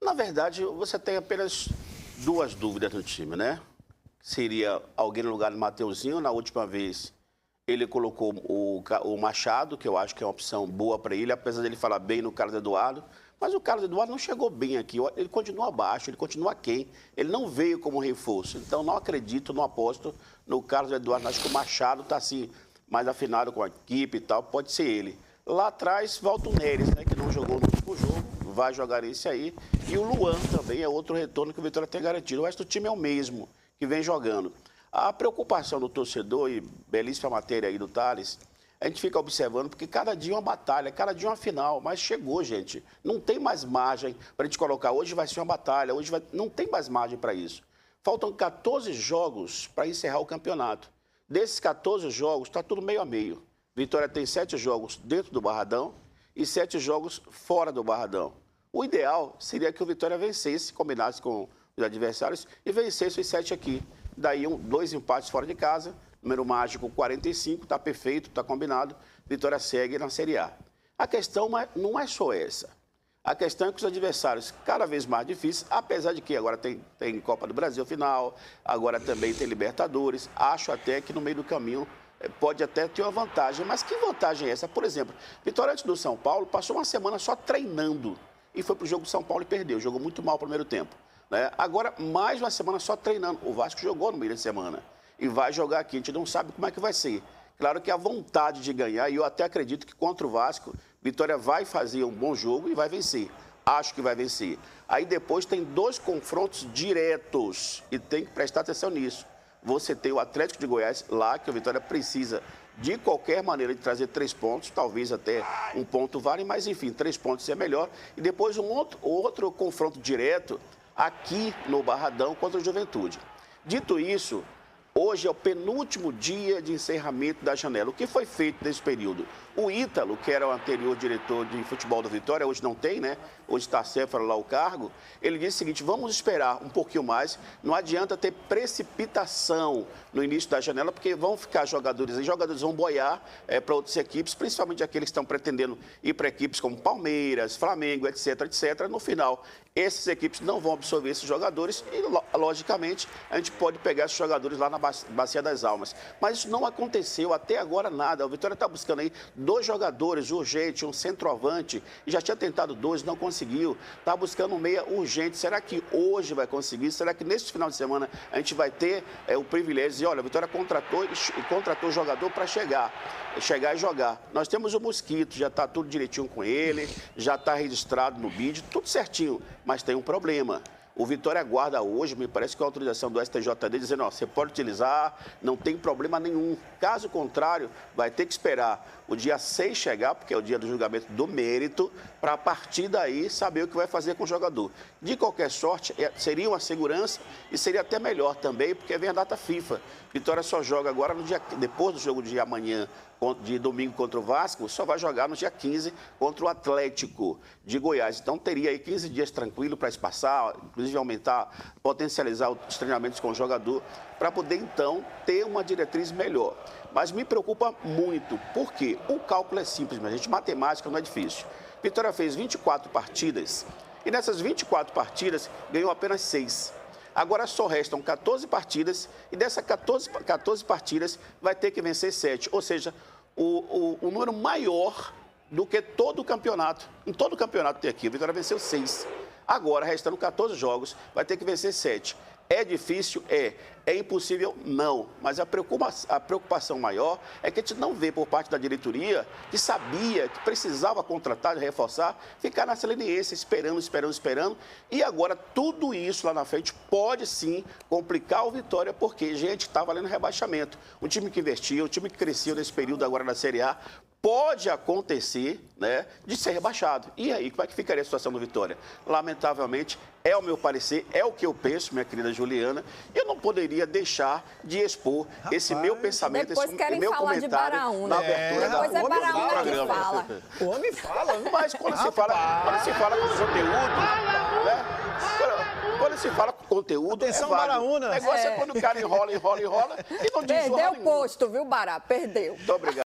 Na verdade, você tem apenas duas dúvidas no time, né? Seria alguém no lugar do Mateuzinho. Na última vez, ele colocou o Machado, que eu acho que é uma opção boa para ele, apesar dele falar bem no Carlos Eduardo. Mas o Carlos Eduardo não chegou bem aqui. Ele continua abaixo, ele continua aquém. Ele não veio como reforço. Então, não acredito, não aposto no Carlos Eduardo. Acho que o Machado está assim, mais afinado com a equipe e tal. Pode ser ele. Lá atrás, volta o Neres, né, que não jogou no último jogo. Vai jogar esse aí. E o Luan também é outro retorno que o Vitória tem garantido. O resto do time é o mesmo, que vem jogando. A preocupação do torcedor, e belíssima matéria aí do Thales, a gente fica observando, porque cada dia é uma batalha, cada dia é uma final. Mas chegou, gente. Não tem mais margem para a gente colocar, hoje vai ser uma batalha, hoje vai... Não tem mais margem para isso. Faltam 14 jogos para encerrar o campeonato. Desses 14 jogos, está tudo meio a meio. Vitória tem 7 jogos dentro do Barradão e 7 jogos fora do Barradão. O ideal seria que o Vitória vencesse, combinasse com os adversários e vencesse os 7 aqui. Daí 2 empates fora de casa, número mágico 45, está perfeito, está combinado. Vitória segue na Série A. A questão não é só essa. A questão é que os adversários cada vez mais difíceis, apesar de que agora tem Copa do Brasil final, agora também tem Libertadores. Acho até que no meio do caminho pode até ter uma vantagem. Mas que vantagem é essa? Por exemplo, Vitória antes do São Paulo passou uma semana só treinando. E foi para o jogo do São Paulo e perdeu. Jogou muito mal no primeiro tempo, né? Agora, mais uma semana só treinando. O Vasco jogou no meio da semana. E vai jogar aqui. A gente não sabe como é que vai ser. Claro que a vontade de ganhar, e eu até acredito que contra o Vasco, Vitória vai fazer um bom jogo e vai vencer. Acho que vai vencer. Aí depois tem 2 confrontos diretos. E tem que prestar atenção nisso. Você tem o Atlético de Goiás lá, que a Vitória precisa de qualquer maneira de trazer 3 pontos, talvez até um ponto vale, mas enfim, 3 pontos é melhor. E depois outro confronto direto aqui no Barradão contra o Juventude. Dito isso, hoje é o penúltimo dia de encerramento da janela. O que foi feito nesse período? O Ítalo, que era o anterior diretor de futebol do Vitória, hoje não tem, né? Hoje está Céfalo lá o cargo. Ele disse o seguinte, vamos esperar um pouquinho mais. Não adianta ter precipitação no início da janela, porque vão ficar jogadores aí, jogadores vão boiar para outras equipes, principalmente aqueles que estão pretendendo ir para equipes como Palmeiras, Flamengo, etc, etc. No final, essas equipes não vão absorver esses jogadores e, logicamente, a gente pode pegar esses jogadores lá na Bacia das Almas. Mas isso não aconteceu até agora nada. O Vitória está buscando aí 2 jogadores urgente, um centroavante, e já tinha tentado 2, não conseguiu. Está buscando um meia urgente. Será que hoje vai conseguir? Será que nesse final de semana a gente vai ter o privilégio de dizer, olha, a Vitória contratou jogador para chegar e jogar. Nós temos o Mosquito, já está tudo direitinho com ele, já está registrado no BID, tudo certinho, mas tem um problema. O Vitória aguarda hoje, me parece que a autorização do STJD dizendo, ó, você pode utilizar, não tem problema nenhum. Caso contrário, vai ter que esperar o dia 6 chegar, porque é o dia do julgamento do mérito, para a partir daí saber o que vai fazer com o jogador. De qualquer sorte, seria uma segurança e seria até melhor também, porque vem a data FIFA. Vitória só joga agora no dia, depois do jogo de amanhã, de domingo contra o Vasco, só vai jogar no dia 15 contra o Atlético de Goiás. Então teria aí 15 dias tranquilo para espaçar, inclusive aumentar, potencializar os treinamentos com o jogador, para poder então ter uma diretriz melhor. Mas me preocupa muito, porque o cálculo é simples, mas a gente, matemática não é difícil. Vitória fez 24 partidas e nessas 24 partidas ganhou apenas 6. Agora só restam 14 partidas e dessas 14 partidas vai ter que vencer 7. Ou seja, o número maior do que todo o campeonato. Em todo o campeonato tem aqui, a Vitória venceu 6. Agora, restando 14 jogos, vai ter que vencer 7. É difícil? É impossível? Não. Mas a preocupação maior é que a gente não vê por parte da diretoria que sabia que precisava contratar, reforçar, ficar nessa leniência, esperando. E agora tudo isso lá na frente pode sim complicar o Vitória, porque, gente, está valendo rebaixamento. Um time que investiu, um time que cresceu nesse período agora na Série A, pode acontecer, né, de ser rebaixado. E aí, como é que ficaria a situação do Vitória? Lamentavelmente, é o meu parecer, é o que eu penso, minha querida Juliana. Eu não poderia deixar de expor esse meu pensamento, esse meu comentário na abertura da do programa. Que fala. O homem fala, né? Mas quando se fala com conteúdo, né? Quando se fala com conteúdo, atenção, é válido. Baraúna. O negócio é quando o cara enrola e não diz Perdeu o posto, viu, Bará? Perdeu. Muito obrigado.